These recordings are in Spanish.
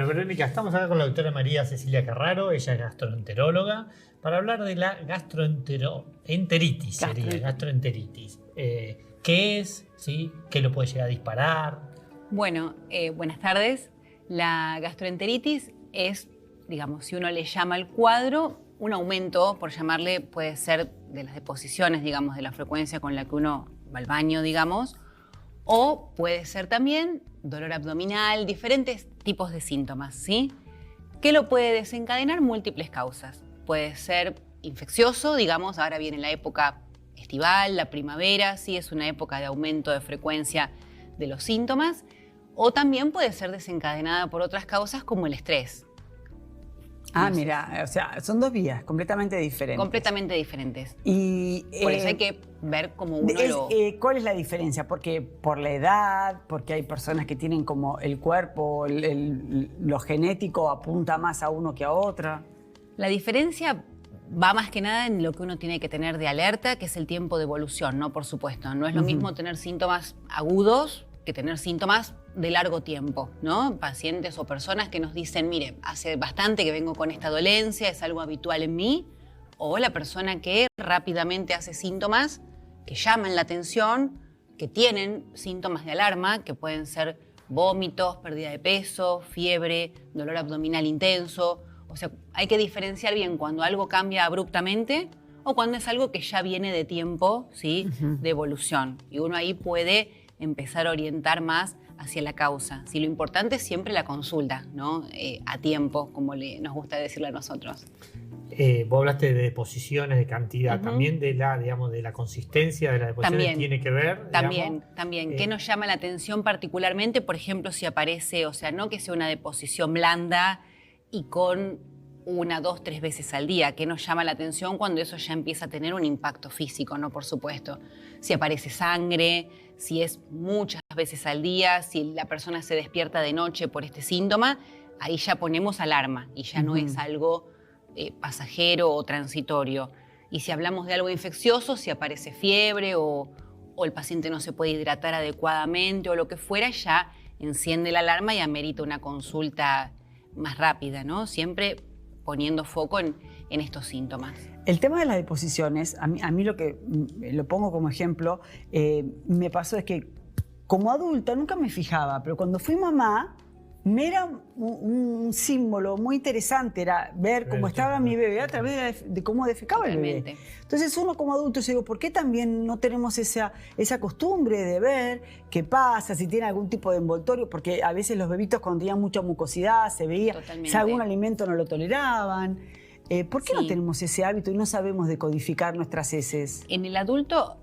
Verónica, estamos acá con la doctora María Cecilia Carraro, ella es gastroenteróloga, para hablar de la gastroenteritis. ¿Qué es? ¿Sí? ¿Qué lo puede llegar a disparar? Bueno, buenas tardes. La gastroenteritis es, digamos, si uno le llama al cuadro, un aumento, por llamarle, puede ser de las deposiciones, digamos, de la frecuencia con la que uno va al baño, digamos, o puede ser también dolor abdominal, diferentes tipos de síntomas, ¿sí? ¿Qué lo puede desencadenar? Múltiples causas. Puede ser infeccioso, digamos, ahora viene la época estival, la primavera, sí, es una época de aumento de frecuencia de los síntomas, o también puede ser desencadenada por otras causas como el estrés. Ah, mira, o sea, son dos vías completamente diferentes. Completamente diferentes. Y, por eso hay que ver cómo uno ¿cuál es la diferencia? Porque por la edad, porque hay personas que tienen como el cuerpo, lo genético apunta más a uno que a otra. La diferencia va más que nada en lo que uno tiene que tener de alerta, que es el tiempo de evolución, ¿no? Por supuesto, no es lo mismo tener síntomas agudos que tener síntomas de largo tiempo, ¿no? Pacientes o personas que nos dicen, mire, hace bastante que vengo con esta dolencia, es algo habitual en mí, o la persona que rápidamente hace síntomas que llaman la atención, que tienen síntomas de alarma, que pueden ser vómitos, pérdida de peso, fiebre, dolor abdominal intenso. O sea, hay que diferenciar bien cuando algo cambia abruptamente o cuando es algo que ya viene de tiempo, ¿sí? De evolución. Y uno ahí puede empezar a orientar más hacia la causa. Si lo importante es siempre la consulta, ¿no? A tiempo, como nos gusta decirle a nosotros. Vos hablaste de deposiciones, de cantidad, también de la, digamos, de la consistencia de las deposiciones también, tiene que ver. También. ¿Qué nos llama la atención particularmente? Por ejemplo, si aparece, o sea, no que sea una deposición blanda y con 1, 2, 3 veces al día. ¿Qué nos llama la atención cuando eso ya empieza a tener un impacto físico, ¿no? Por supuesto. Si aparece sangre, si es muchas veces al día, si la persona se despierta de noche por este síntoma, ahí ya ponemos alarma y ya no es algo pasajero o transitorio. Y si hablamos de algo infeccioso, si aparece fiebre o el paciente no se puede hidratar adecuadamente o lo que fuera, ya enciende la alarma y amerita una consulta más rápida, ¿no? Siempre poniendo foco en estos síntomas. El tema de las deposiciones, a mí lo que lo pongo como ejemplo, me pasó es que como adulta nunca me fijaba, pero cuando fui mamá, me era un símbolo muy interesante, era ver cómo estaba mi bebé a través de cómo defecaba el bebé. Entonces uno como adulto, yo digo, ¿por qué también no tenemos esa costumbre de ver qué pasa, si tiene algún tipo de envoltorio? Porque a veces los bebitos cuando tenían mucha mucosidad se veía, si algún alimento no lo toleraban. ¿Por qué no tenemos ese hábito y no sabemos decodificar nuestras heces? En el adulto,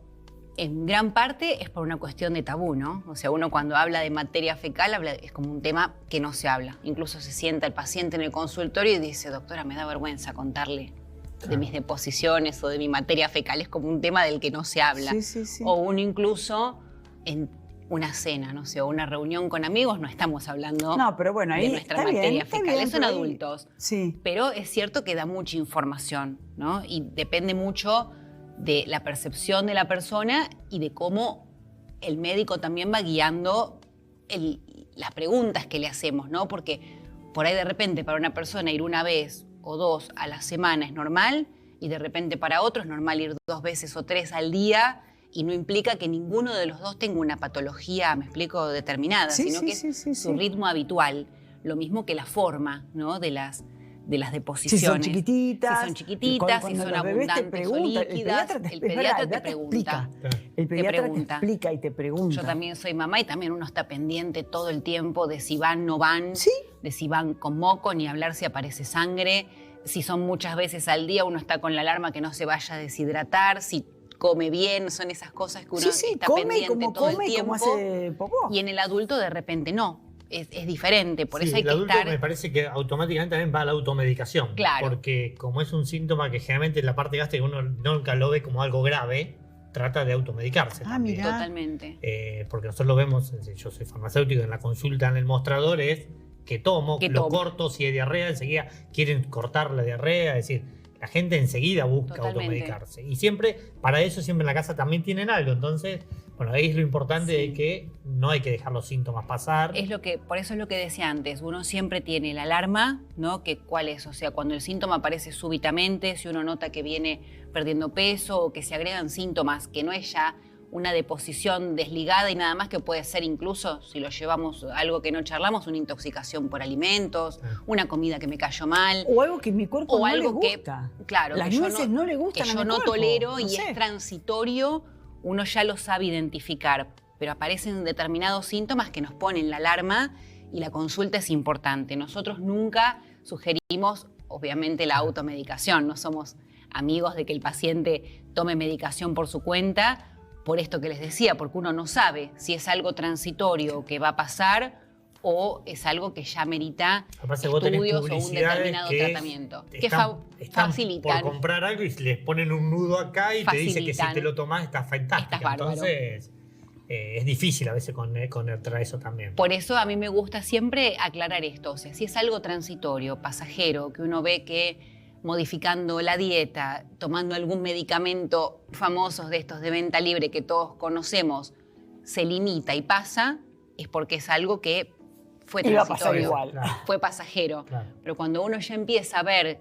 en gran parte es por una cuestión de tabú, ¿no? O sea, uno cuando habla de materia fecal es como un tema que no se habla. Incluso se sienta el paciente en el consultorio y dice, doctora, me da vergüenza contarle de mis deposiciones o de mi materia fecal. Es como un tema del que no se habla. Sí. O uno incluso en una cena, no sé, o una reunión con amigos, no estamos hablando pero bueno, ahí de nuestra materia fecal. Eso en adultos. Sí. Pero es cierto que da mucha información, ¿no? Y depende mucho de la percepción de la persona y de cómo el médico también va guiando las preguntas que le hacemos, ¿no? Porque por ahí de repente para una persona ir 1 vez o 2 a la semana es normal y de repente para otro es normal ir 2 veces o 3 al día y no implica que ninguno de los dos tenga una patología, me explico, determinada, sino que es su ritmo habitual. Lo mismo que la forma, ¿no? de las deposiciones. Si son chiquititas. Si son chiquititas, si son abundantes o líquidas. El pediatra te pregunta. El pediatra te explica y te pregunta. Yo también soy mamá y también uno está pendiente todo el tiempo de si van, no van, de si van con moco, ni hablar si aparece sangre. Si son muchas veces al día, uno está con la alarma que no se vaya a deshidratar, si come bien, son esas cosas que uno está pendiente todo el tiempo. Hace popó. Y en el adulto de repente no. Es diferente, por eso hay el que adulto estar... me parece que automáticamente también va a la automedicación. Claro. Porque como es un síntoma que generalmente en la parte gástrica uno nunca lo ve como algo grave, trata de automedicarse. Mira. Totalmente. Porque nosotros lo vemos, yo soy farmacéutico, en la consulta en el mostrador es que tomo, corto, si hay diarrea, enseguida quieren cortar la diarrea, es decir, la gente enseguida busca automedicarse. Y siempre, para eso siempre en la casa también tienen algo, entonces Bueno, ahí es lo importante de que no hay que dejar los síntomas pasar. Por eso es lo que decía antes, uno siempre tiene la alarma, ¿no? Que cuál es, o sea, cuando el síntoma aparece súbitamente, si uno nota que viene perdiendo peso o que se agregan síntomas, que no es ya una deposición desligada y nada más, que puede ser incluso, si lo llevamos a algo que no charlamos, una intoxicación por alimentos, una comida que me cayó mal. O algo que mi cuerpo no le gusta. Claro, las nueces no le gustan que a yo mi no cuerpo. tolero y No sé. es transitorio, uno ya lo sabe identificar, pero aparecen determinados síntomas que nos ponen la alarma y la consulta es importante. Nosotros nunca sugerimos, obviamente, la automedicación, no somos amigos de que el paciente tome medicación por su cuenta, por esto que les decía, porque uno no sabe si es algo transitorio que va a pasar o es algo que ya merita estudios o un determinado tratamiento. Que están facilitan. por comprar algo y les ponen un nudo acá y te dice que si te lo tomás está fantástico. Entonces es difícil a veces con eso también. Por eso a mí me gusta siempre aclarar esto. O sea, si es algo transitorio, pasajero, que uno ve que modificando la dieta, tomando algún medicamento famosos de estos de venta libre que todos conocemos, se limita y pasa, es porque es algo que fue transitorio, iba a pasar igual. fue pasajero. Claro. Pero cuando uno ya empieza a ver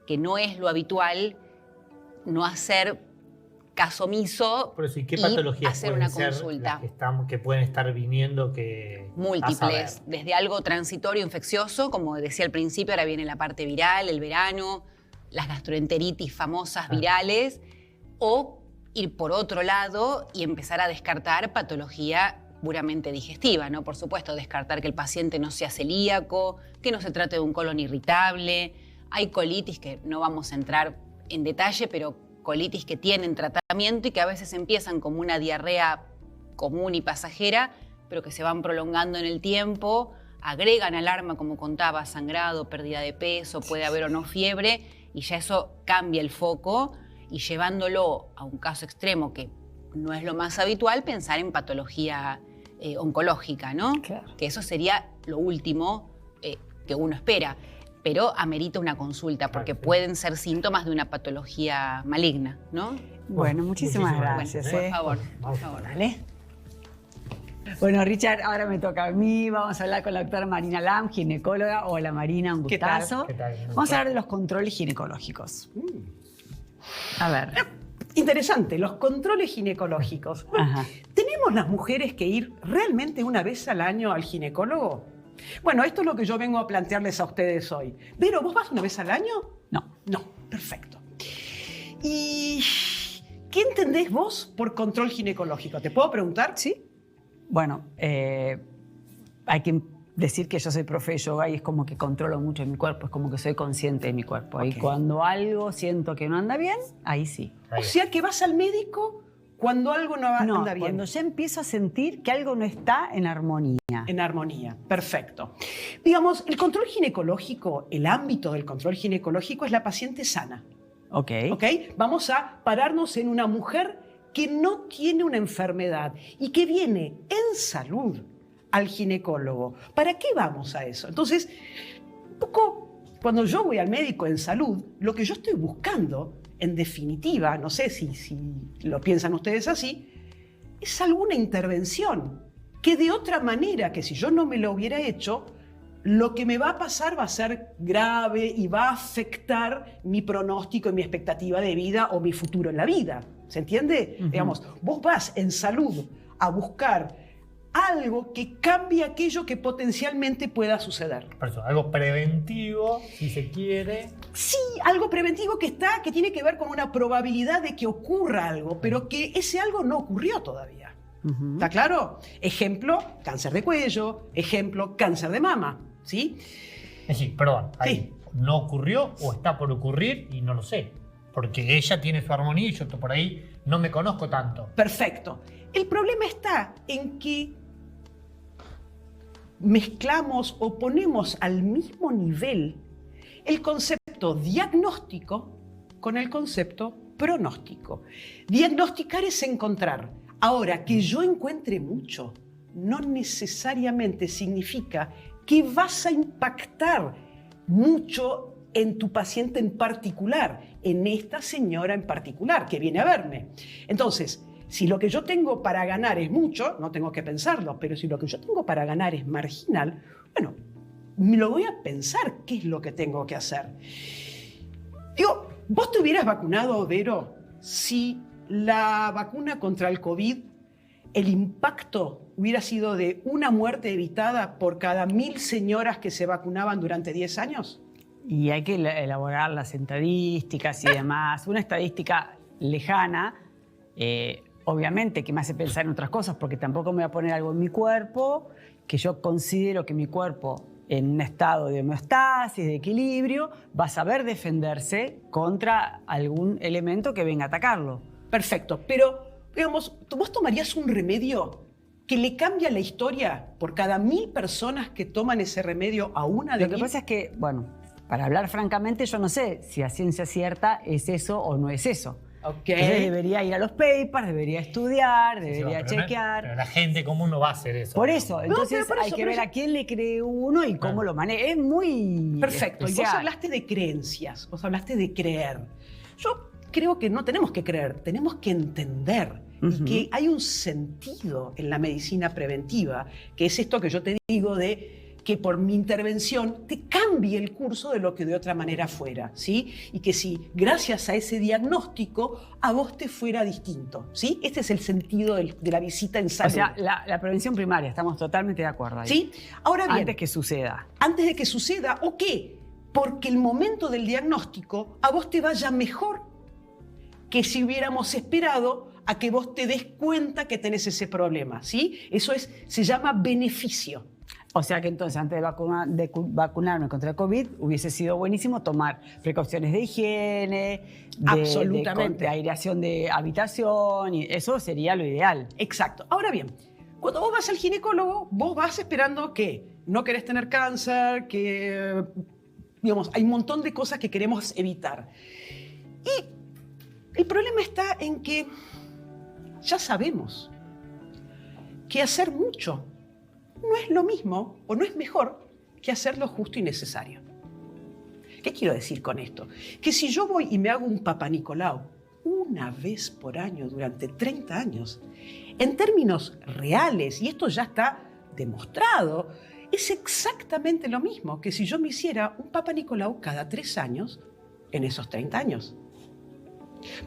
que no es lo habitual, no hacer caso omiso Por eso, ¿y qué patologías hacer pueden una ser consulta? las que pueden estar viniendo Múltiples, desde algo transitorio, infeccioso, como decía al principio, ahora viene la parte viral, el verano, las gastroenteritis famosas virales, o ir por otro lado y empezar a descartar patología puramente digestiva, ¿no? Por supuesto, descartar que el paciente no sea celíaco, que no se trate de un colon irritable. Hay colitis que no vamos a entrar en detalle, pero colitis que tienen tratamiento y que a veces empiezan como una diarrea común y pasajera, pero que se van prolongando en el tiempo, agregan alarma, como contaba, sangrado, pérdida de peso, puede haber o no fiebre, y ya eso cambia el foco, y llevándolo a un caso extremo que no es lo más habitual, pensar en patología oncológica, ¿no? Claro. Que eso sería lo último que uno espera, pero amerita una consulta, porque pueden ser síntomas de una patología maligna, ¿no? Bueno, muchísimas gracias. Por Vamos. favor. Dale. Bueno, Richard, ahora me toca a mí. Vamos a hablar con la doctora Marina Lam, ginecóloga. Hola, Marina, un ¿Qué tal? gustazo. ¿Qué tal? Vamos a hablar de los controles ginecológicos. A ver. Interesante, los controles ginecológicos. Ajá. ¿Tenemos las mujeres que ir realmente una vez al año al ginecólogo? Bueno, esto es lo que yo vengo a plantearles a ustedes hoy. Pero, ¿vos vas una vez al año? No. No, perfecto. ¿Y qué entendés vos por control ginecológico? ¿Te puedo preguntar? ¿Sí? Bueno, hay que decir que yo soy profe de yoga y es como que controlo mucho mi cuerpo, es como que soy consciente de mi cuerpo. Y cuando algo siento que no anda bien, ahí sí. O sea que vas al médico cuando algo no anda bien. Cuando ya empiezo a sentir que algo no está en armonía. En armonía, perfecto. Digamos, el control ginecológico, el ámbito del control ginecológico es la paciente sana. Ok. ¿Ok? Vamos a pararnos en una mujer que no tiene una enfermedad y que viene en salud al ginecólogo. ¿Para qué vamos a eso? Entonces, un poco cuando yo voy al médico en salud, lo que yo estoy buscando, en definitiva, no sé si lo piensan ustedes así, es alguna intervención que de otra manera, que si yo no me lo hubiera hecho, lo que me va a pasar va a ser grave y va a afectar mi pronóstico y mi expectativa de vida o mi futuro en la vida. ¿Se entiende? Digamos, vos vas en salud a buscar algo que cambie aquello que potencialmente pueda suceder. Por eso, algo preventivo, si se quiere. Sí, algo preventivo que tiene que ver con una probabilidad de que ocurra algo, pero que ese algo no ocurrió todavía. ¿Está claro? Ejemplo, cáncer de cuello. Ejemplo, cáncer de mama. ¿Sí? Sí, perdón. Ahí Sí. no ocurrió o está por ocurrir y no lo sé. Porque ella tiene su armonía y yo por ahí no me conozco tanto. Perfecto. El problema está en que mezclamos o ponemos al mismo nivel el concepto diagnóstico con el concepto pronóstico. Diagnosticar es encontrar. Ahora, que yo encuentre mucho no necesariamente significa que vas a impactar mucho en tu paciente en particular, en esta señora en particular que viene a verme. Entonces, Si lo que yo tengo para ganar es mucho, no tengo que pensarlo, pero si lo que yo tengo para ganar es marginal, bueno, me lo voy a pensar qué es lo que tengo que hacer. Digo, ¿vos te hubieras vacunado, Vero, si la vacuna contra el COVID, el impacto hubiera sido de una muerte evitada por cada 1000 señoras que se vacunaban durante 10 años? Y hay que elaborar las estadísticas y demás. Una estadística lejana, obviamente que me hace pensar en otras cosas, porque tampoco me voy a poner algo en mi cuerpo que yo considero que mi cuerpo, en un estado de homeostasis, de equilibrio, va a saber defenderse contra algún elemento que venga a atacarlo. Perfecto, pero digamos, ¿vos tomarías un remedio que le cambia la historia por cada 1000 personas que toman ese remedio a una de 1000? Lo que pasa es que, bueno, para hablar francamente, yo no sé si a ciencia cierta es eso o no es eso. Okay. Entonces debería ir a los papers, debería estudiar, debería chequear. Pero la gente común no va a hacer eso. Por eso, entonces por hay que ver a quién le cree uno y cómo lo maneja. Es muy perfecto. especial. Y vos hablaste de creencias, vos hablaste de creer. Yo creo que no tenemos que creer, tenemos que entender. Y que hay un sentido en la medicina preventiva, que es esto que yo te digo de que por mi intervención te cambie el curso de lo que de otra manera fuera, ¿sí? Y que si gracias a ese diagnóstico a vos te fuera distinto, ¿sí? Este es el sentido de la visita en salud. O sea, la prevención primaria, estamos totalmente de acuerdo ahí. ¿Sí? Ahora bien, antes que suceda. Antes de que suceda, ¿o qué? Porque el momento del diagnóstico a vos te vaya mejor que si hubiéramos esperado a que vos te des cuenta que tenés ese problema, ¿sí? Eso se llama beneficio. O sea que entonces, antes de vacunarme contra el COVID, hubiese sido buenísimo tomar precauciones de higiene, de aireación de habitación, y eso sería lo ideal. Exacto. Ahora bien, cuando vos vas al ginecólogo, vos vas esperando que no querés tener cáncer, que, digamos, hay un montón de cosas que queremos evitar. Y el problema está en que ya sabemos que hacer mucho no es lo mismo o no es mejor que hacer lo justo y necesario. ¿Qué quiero decir con esto? Que si yo voy y me hago un Papa Nicolau una vez por año durante 30 años, en términos reales, y esto ya está demostrado, es exactamente lo mismo que si yo me hiciera un Papa Nicolau cada 3 años en esos 30 años.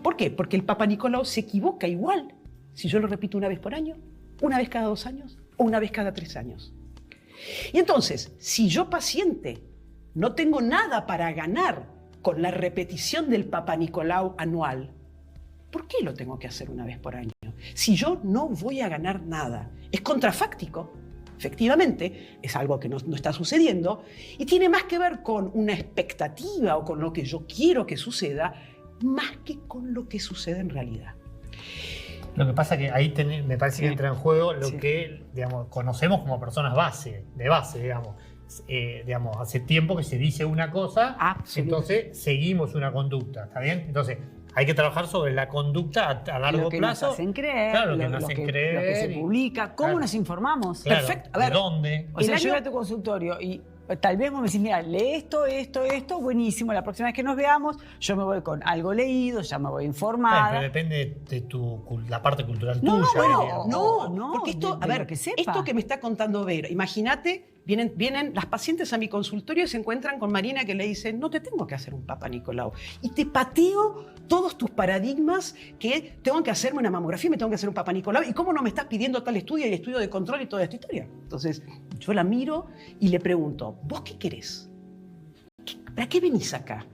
¿Por qué? Porque el Papa Nicolau se equivoca igual si yo lo repito una vez por año, una vez cada 2 años o una vez cada 3 años. Y entonces, si yo paciente no tengo nada para ganar con la repetición del Papa Nicolau anual, ¿por qué lo tengo que hacer una vez por año? Si yo no voy a ganar nada, es contrafáctico. Efectivamente, es algo que no está sucediendo y tiene más que ver con una expectativa o con lo que yo quiero que suceda, más que con lo que sucede en realidad. Lo que pasa es que ahí me parece que entra en juego lo que, digamos, conocemos como personas de base, digamos, hace tiempo que se dice una cosa, entonces seguimos una conducta, ¿está bien? Entonces hay que trabajar sobre la conducta a largo plazo. Nos hacen creer, claro, lo que nos hacen creer. Lo que se publica, cómo nos informamos. Claro, perfecto. A ver, ¿de dónde? O sea, yo voy a tu consultorio y tal vez vos me decís, mira, lee esto, buenísimo. La próxima vez que nos veamos, yo me voy con algo leído, ya me voy informada. Pero depende de la parte cultural tuya. No, porque esto, a ver, esto que me está contando Vero, imagínate, vienen las pacientes a mi consultorio y se encuentran con Marina que le dice, no te tengo que hacer un Papa Nicolau. Y te pateo todos tus paradigmas que tengo que hacerme una mamografía, me tengo que hacer un Papa Nicolau. ¿Y cómo no me estás pidiendo tal estudio y el estudio de control y toda esta historia? Entonces, yo la miro y le pregunto, ¿vos qué querés? ¿Para qué venís acá?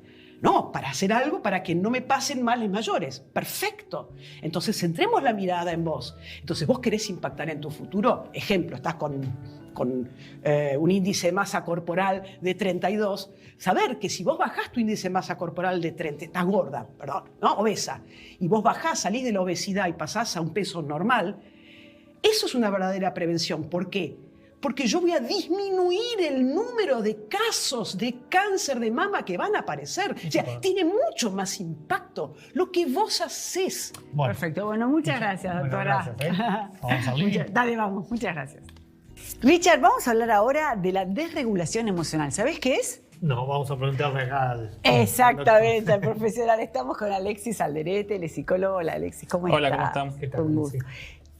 No, para hacer algo para que no me pasen males mayores. Perfecto. Entonces, centremos la mirada en vos. Entonces, ¿vos querés impactar en tu futuro? Ejemplo, estás con un índice de masa corporal de 32. Saber que si vos bajás tu índice de masa corporal de 30, estás gorda, perdón, ¿no? Obesa, y vos bajás, salís de la obesidad y pasás a un peso normal, eso es una verdadera prevención. ¿Por qué? Porque yo voy a disminuir el número de casos de cáncer de mama que van a aparecer. O sea, tiene mucho más impacto lo que vos hacés. Bueno. Perfecto. Bueno, muchas gracias, doctora. Gracias, Vamos a salir. Dale, vamos. Muchas gracias. Richard, vamos a hablar ahora de la desregulación emocional. ¿Sabés qué es? No, vamos a preguntarle acá al... Exactamente, al profesional. Estamos con Alexis Alderete, él es psicólogo. Hola, Alexis, ¿cómo estás? Hola, ¿cómo estamos? ¿Qué tal? Un gusto.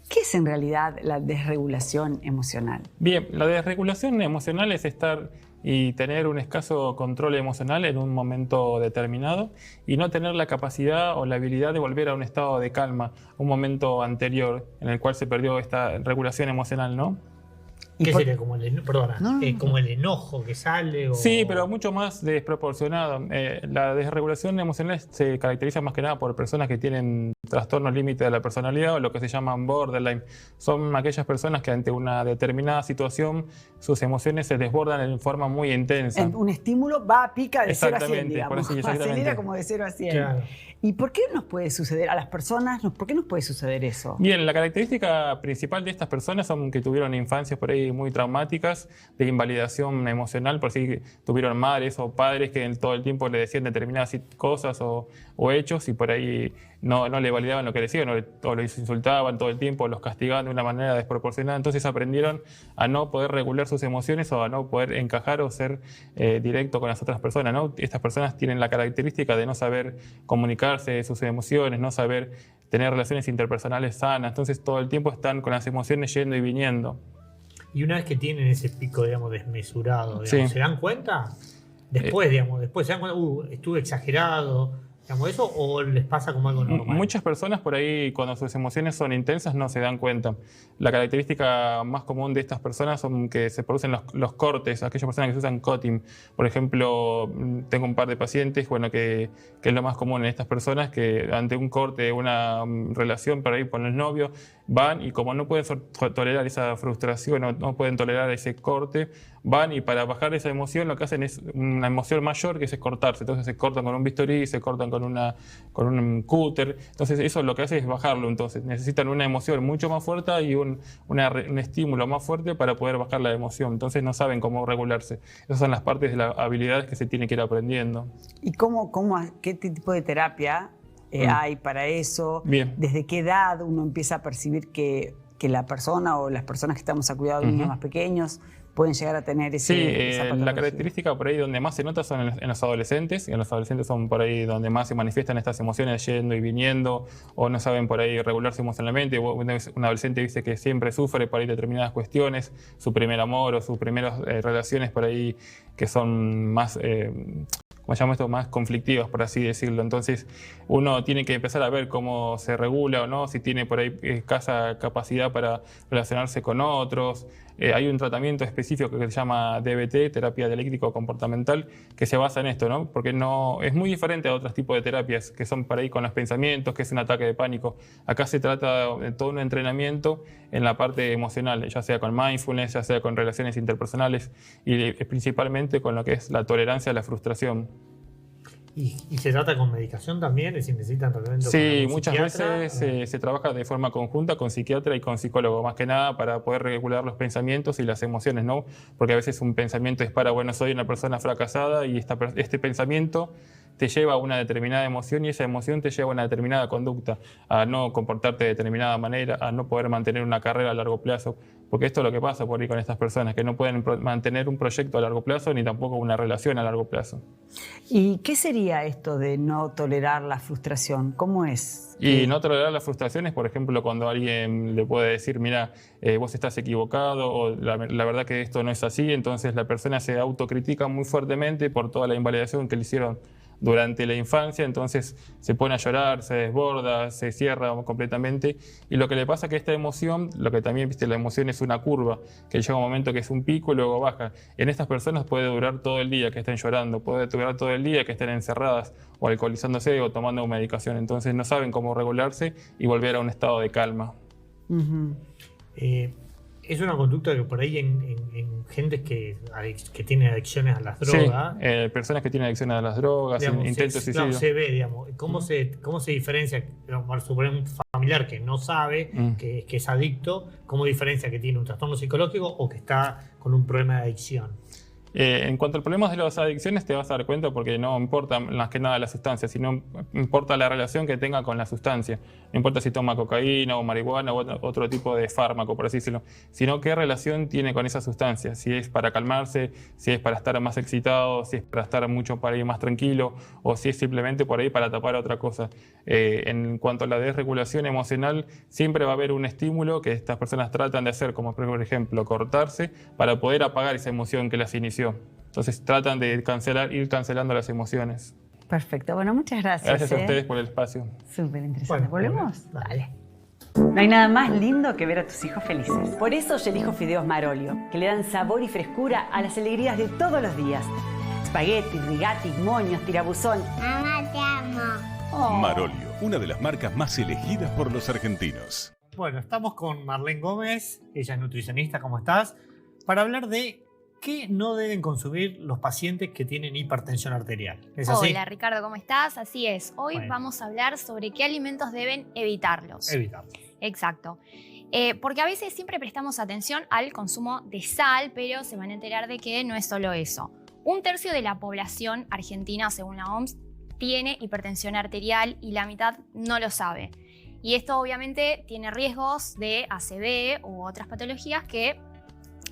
¿Qué es en realidad la desregulación emocional? Bien, la desregulación emocional es estar y tener un escaso control emocional en un momento determinado y no tener la capacidad o la habilidad de volver a un estado de calma, un momento anterior en el cual se perdió esta regulación emocional, ¿no? ¿Qué sería? Como como el enojo que sale. Sí, pero mucho más desproporcionado. La desregulación emocional se caracteriza más que nada por personas que tienen trastornos límite de la personalidad o lo que se llaman borderline. Son aquellas personas que ante una determinada situación sus emociones se desbordan en forma muy intensa. Un estímulo va a pica de 0 a 100, digamos. Por eso, acelera como de 0 a 100. Claro. ¿Y por qué nos puede suceder a las personas? ¿Por qué nos puede suceder eso? Bien, la característica principal de estas personas son que tuvieron infancias por ahí muy traumáticas, de invalidación emocional, por si tuvieron madres o padres que todo el tiempo le decían determinadas cosas o hechos y por ahí no le validaban lo que decían o los insultaban todo el tiempo, o los castigaban de una manera desproporcionada. Entonces aprendieron a no poder regular sus emociones o a no poder encajar o ser directo con las otras personas, ¿no? Estas personas tienen la característica de no saber comunicarse sus emociones, no saber tener relaciones interpersonales sanas. Entonces todo el tiempo están con las emociones yendo y viniendo. Y una vez que tienen ese pico, digamos, desmesurado, digamos, Sí. ¿se dan cuenta? Después se dan cuenta, estuve exagerado, digamos, eso, o les pasa como algo normal. Muchas personas por ahí, cuando sus emociones son intensas, no se dan cuenta. La característica más común de estas personas son que se producen los cortes, aquellas personas que se usan cutting. Por ejemplo, tengo un par de pacientes, que es lo más común en estas personas, que ante un corte, una relación por ahí con el novio, van y como no pueden tolerar esa frustración, no pueden tolerar ese corte, van y para bajar esa emoción lo que hacen es una emoción mayor que es cortarse. Entonces se cortan con un bisturí, se cortan con un cúter. Entonces eso lo que hace es bajarlo. Entonces necesitan una emoción mucho más fuerte y un estímulo más fuerte para poder bajar la emoción. Entonces no saben cómo regularse. Esas son las partes de las habilidades que se tiene que ir aprendiendo. ¿Y qué tipo de terapia hay para eso? Bien. ¿Desde qué edad uno empieza a percibir que la persona o las personas que estamos a cuidado de niños más pequeños pueden llegar a tener esa patología? La característica por ahí donde más se nota son en los adolescentes, y en los adolescentes son por ahí donde más se manifiestan estas emociones yendo y viniendo, o no saben por ahí regularse emocionalmente. Un adolescente dice que siempre sufre por ahí determinadas cuestiones, su primer amor o sus primeras relaciones por ahí que son más... ¿cómo se llama esto? Más conflictivas, por así decirlo. Entonces, uno tiene que empezar a ver cómo se regula o no, si tiene por ahí escasa capacidad para relacionarse con otros. Hay un tratamiento específico que se llama DBT, terapia dialéctico-comportamental, que se basa en esto, ¿no? Porque es muy diferente a otros tipos de terapias que son por ahí con los pensamientos, que es un ataque de pánico. Acá se trata de todo un entrenamiento en la parte emocional, ya sea con mindfulness, ya sea con relaciones interpersonales y principalmente con lo que es la tolerancia a la frustración. ¿Y se trata con medicación también? Es decir, ¿necesitan tratamiento? Sí, muchas veces se trabaja de forma conjunta con psiquiatra y con psicólogo, más que nada para poder regular los pensamientos y las emociones, ¿no? Porque a veces un pensamiento dispara, bueno, soy una persona fracasada y este pensamiento te lleva a una determinada emoción y esa emoción te lleva a una determinada conducta, a no comportarte de determinada manera, a no poder mantener una carrera a largo plazo. Porque esto es lo que pasa por ahí con estas personas, que no pueden mantener un proyecto a largo plazo ni tampoco una relación a largo plazo. ¿Y qué sería esto de no tolerar la frustración? ¿Cómo es? Y no tolerar las frustraciones, por ejemplo, cuando alguien le puede decir, mira, vos estás equivocado o la verdad que esto no es así, entonces la persona se autocritica muy fuertemente por toda la invalidación que le hicieron durante la infancia, entonces se pone a llorar, se desborda, se cierra completamente y lo que le pasa es que esta emoción, lo que también viste, la emoción es una curva, que llega un momento que es un pico y luego baja. En estas personas puede durar todo el día que estén llorando, puede durar todo el día que estén encerradas o alcoholizándose o tomando medicación, entonces no saben cómo regularse y volver a un estado de calma. Es una conducta que por ahí en gente que tiene adicciones a las drogas. Sí, personas que tienen adicciones a las drogas, digamos, intentos de suicidio. Se ve, digamos, cómo se diferencia, por suponer un familiar que no sabe que es adicto, cómo diferencia que tiene un trastorno psicológico o que está con un problema de adicción. En cuanto al problema de las adicciones, te vas a dar cuenta porque no importa más que nada la sustancia, sino importa la relación que tenga con la sustancia. No importa si toma cocaína o marihuana o otro tipo de fármaco, por así decirlo, sino qué relación tiene con esa sustancia. Si es para calmarse, si es para estar más excitado, si es para estar mucho para ir más tranquilo o si es simplemente por ahí para tapar otra cosa. En cuanto a la desregulación emocional, siempre va a haber un estímulo que estas personas tratan de hacer, como por ejemplo cortarse, para poder apagar esa emoción que las inició. Entonces tratan de ir cancelando las emociones. Perfecto. Bueno, muchas gracias. Gracias a ustedes por el espacio. Súper interesante. Bueno, ¿Volvemos? Dale. No hay nada más lindo que ver a tus hijos felices. Por eso yo elijo fideos Marolio, que le dan sabor y frescura a las alegrías de todos los días. Espagueti, rigati, moños, tirabuzón. Mamá, te amo. Oh. Marolio, una de las marcas más elegidas por los argentinos. Bueno, estamos con Marlene Gómez, ella es nutricionista, ¿cómo estás? Para hablar de qué no deben consumir los pacientes que tienen hipertensión arterial. ¿Es así? Hola Ricardo, ¿cómo estás? Así es. Hoy Bueno. vamos a hablar sobre qué alimentos deben evitarlos. Evitamos. Exacto. Porque a veces siempre prestamos atención al consumo de sal, pero se van a enterar de que no es solo eso. 1/3 de la población argentina, según la OMS, tiene hipertensión arterial y la mitad no lo sabe. Y esto obviamente tiene riesgos de ACV u otras patologías que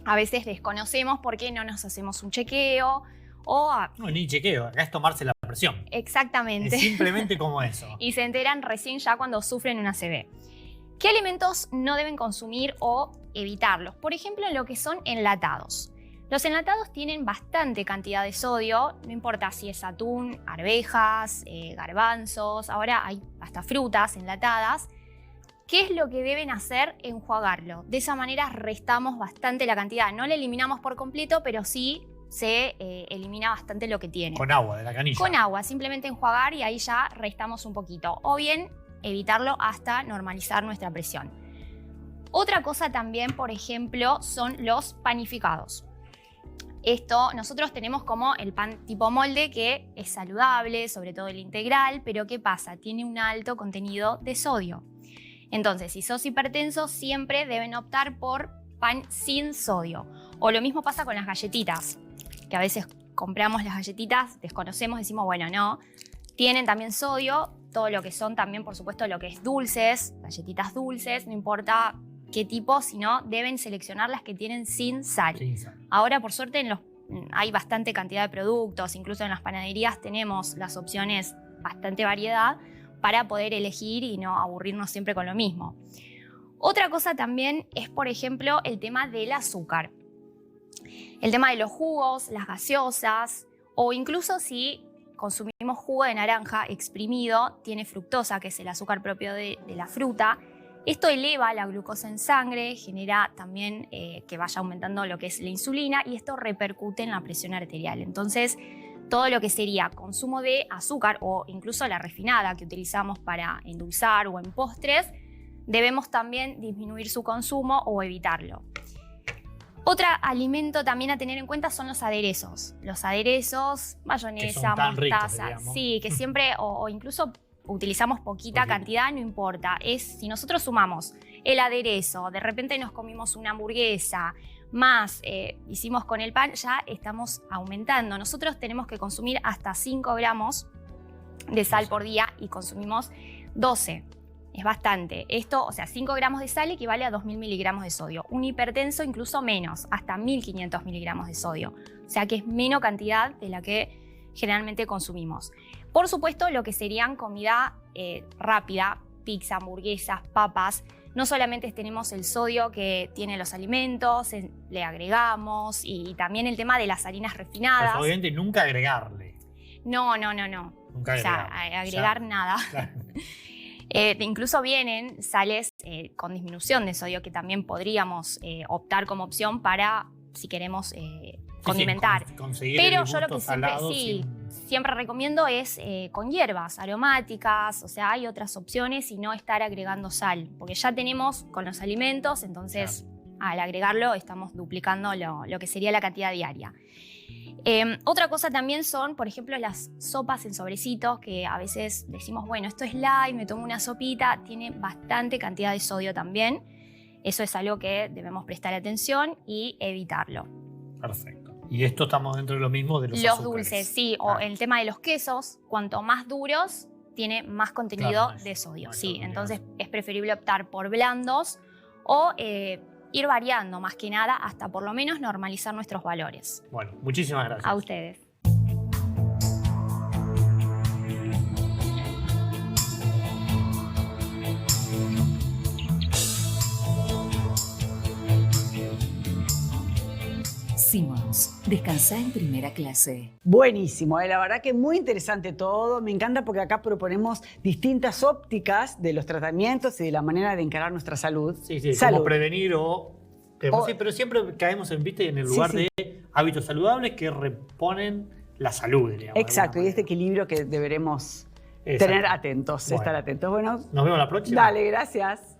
a veces desconocemos porque no nos hacemos un chequeo o... No, ni chequeo, acá es tomarse la presión. Exactamente. Es simplemente como eso. Y se enteran recién ya cuando sufren una ACV. ¿Qué alimentos no deben consumir o evitarlos? Por ejemplo, lo que son enlatados. Los enlatados tienen bastante cantidad de sodio, no importa si es atún, arvejas, garbanzos, ahora hay hasta frutas enlatadas. ¿Qué es lo que deben hacer? Enjuagarlo. De esa manera restamos bastante la cantidad. No la eliminamos por completo, pero sí se elimina bastante lo que tiene. Con agua, de la canilla. Con agua, simplemente enjuagar y ahí ya restamos un poquito. O bien evitarlo hasta normalizar nuestra presión. Otra cosa también, por ejemplo, son los panificados. Esto nosotros tenemos como el pan tipo molde que es saludable, sobre todo el integral, pero ¿qué pasa? Tiene un alto contenido de sodio. Entonces, si sos hipertenso, siempre deben optar por pan sin sodio. O lo mismo pasa con las galletitas, que a veces compramos las galletitas, desconocemos, decimos, bueno, no. Tienen también sodio, todo lo que son también, por supuesto, lo que es dulces, galletitas dulces, no importa qué tipo, sino deben seleccionar las que tienen sin sal. Sin sal. Ahora, por suerte, hay bastante cantidad de productos, incluso en las panaderías tenemos las opciones, bastante variedad, para poder elegir y no aburrirnos siempre con lo mismo. Otra cosa también es, por ejemplo, el tema del azúcar. El tema de los jugos, las gaseosas, o incluso si consumimos jugo de naranja exprimido, tiene fructosa, que es el azúcar propio de la fruta. Esto eleva la glucosa en sangre, genera también que vaya aumentando lo que es la insulina y esto repercute en la presión arterial. Entonces, todo lo que sería consumo de azúcar o incluso la refinada que utilizamos para endulzar o en postres, debemos también disminuir su consumo o evitarlo. Otro alimento también a tener en cuenta son los aderezos. Los aderezos, mayonesa, mostaza, ricos, sí, que siempre o incluso utilizamos poquita cantidad, no importa. Si nosotros sumamos el aderezo, de repente nos comimos una hamburguesa, más hicimos con el pan, ya estamos aumentando. Nosotros tenemos que consumir hasta 5 gramos de sal por día y consumimos 12. Es bastante. Esto, o sea, 5 gramos de sal equivale a 2.000 miligramos de sodio. Un hipertenso incluso menos, hasta 1.500 miligramos de sodio. O sea que es menos cantidad de la que generalmente consumimos. Por supuesto, lo que serían comida rápida, pizza, hamburguesas, papas. No solamente tenemos el sodio que tienen los alimentos, le agregamos y también el tema de las harinas refinadas. Pues obviamente nunca agregarle. No. Nunca o sea, agregar nada. Claro. Incluso vienen sales con disminución de sodio que también podríamos optar como opción para, si queremos, condimentar. Conseguir pero el yo lo gusto que siempre, salado siempre recomiendo es con hierbas aromáticas, o sea, hay otras opciones y no estar agregando sal, porque ya tenemos con los alimentos, entonces al agregarlo estamos duplicando lo que sería la cantidad diaria. Otra cosa también son, por ejemplo, las sopas en sobrecitos, que a veces decimos, bueno, esto es light, me tomo una sopita, tiene bastante cantidad de sodio también. Eso es algo que debemos prestar atención y evitarlo. Perfecto. Y esto estamos dentro de lo mismo de los azúcares. dulces, sí. O el tema de los quesos, cuanto más duros, tiene más contenido de sodio. Sí, entonces es preferible optar por blandos o ir variando más que nada hasta por lo menos normalizar nuestros valores. Bueno, muchísimas gracias. A ustedes. Simmons, descansá en primera clase. Buenísimo, la verdad que muy interesante todo. Me encanta porque acá proponemos distintas ópticas de los tratamientos y de la manera de encarar nuestra salud. Sí, cómo prevenir sí, pero siempre caemos en el lugar de hábitos saludables que reponen la salud, digamos. Exacto, y este equilibrio que deberemos tener atentos, estar atentos. Bueno, nos vemos la próxima. Dale, gracias.